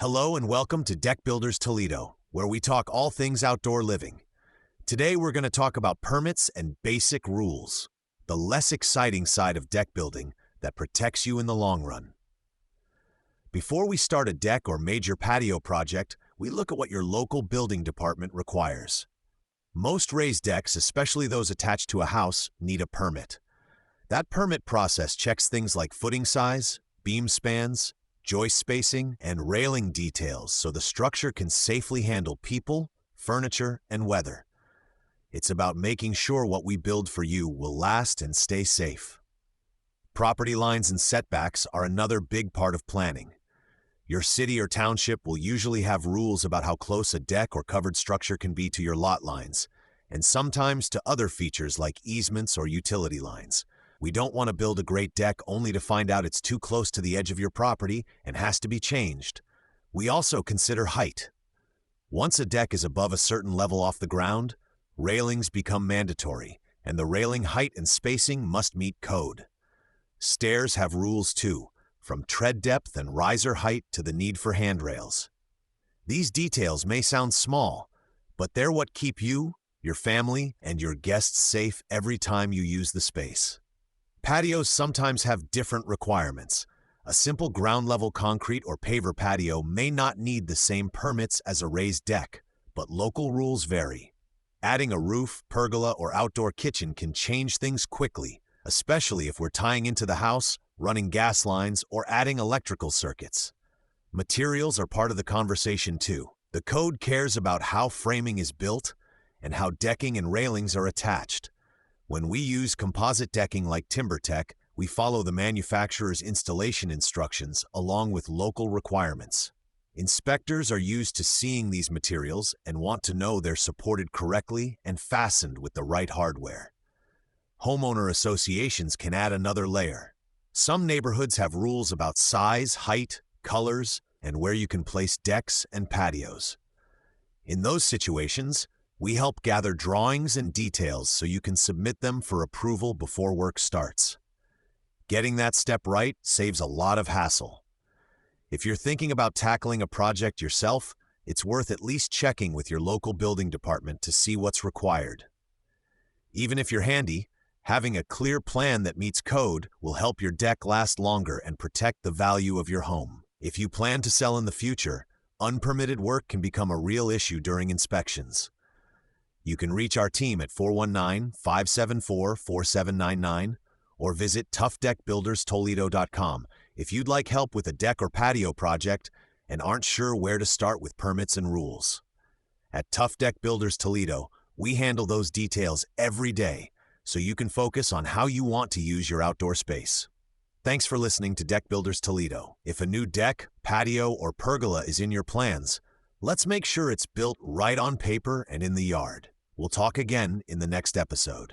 Hello and welcome to Deck Builders Toledo, where we talk all things outdoor living. Today we're going to talk about permits and basic rules, the less exciting side of deck building that protects you in the long run. Before we start a deck or major patio project, we look at what your local building department requires. Most raised decks, especially those attached to a house, need a permit. That permit process checks things like footing size, beam spans, joist spacing, and railing details so the structure can safely handle people, furniture, and weather. It's about making sure what we build for you will last and stay safe. Property lines and setbacks are another big part of planning. Your city or township will usually have rules about how close a deck or covered structure can be to your lot lines, and sometimes to other features like easements or utility lines. We don't want to build a great deck only to find out it's too close to the edge of your property and has to be changed. We also consider height. Once a deck is above a certain level off the ground, railings become mandatory, and the railing height and spacing must meet code. Stairs have rules too, from tread depth and riser height to the need for handrails. These details may sound small, but they're what keep you, your family, and your guests safe every time you use the space. Patios sometimes have different requirements. A simple ground-level concrete or paver patio may not need the same permits as a raised deck, but local rules vary. Adding a roof, pergola, or outdoor kitchen can change things quickly, especially if we're tying into the house, running gas lines, or adding electrical circuits. Materials are part of the conversation too. The code cares about how framing is built and how decking and railings are attached. When we use composite decking like TimberTech, we follow the manufacturer's installation instructions along with local requirements. Inspectors are used to seeing these materials and want to know they're supported correctly and fastened with the right hardware. Homeowner associations can add another layer. Some neighborhoods have rules about size, height, colors, and where you can place decks and patios. In those situations, we help gather drawings and details so you can submit them for approval before work starts. Getting that step right saves a lot of hassle. If you're thinking about tackling a project yourself, it's worth at least checking with your local building department to see what's required. Even if you're handy, having a clear plan that meets code will help your deck last longer and protect the value of your home. If you plan to sell in the future, unpermitted work can become a real issue during inspections. You can reach our team at 419-574-4799 or visit toughdeckbuilderstoledo.com if you'd like help with a deck or patio project and aren't sure where to start with permits and rules. At Tough Deck Builders Toledo, we handle those details every day so you can focus on how you want to use your outdoor space. Thanks for listening to Deck Builders Toledo. If a new deck, patio, or pergola is in your plans, let's make sure it's built right on paper and in the yard. We'll talk again in the next episode.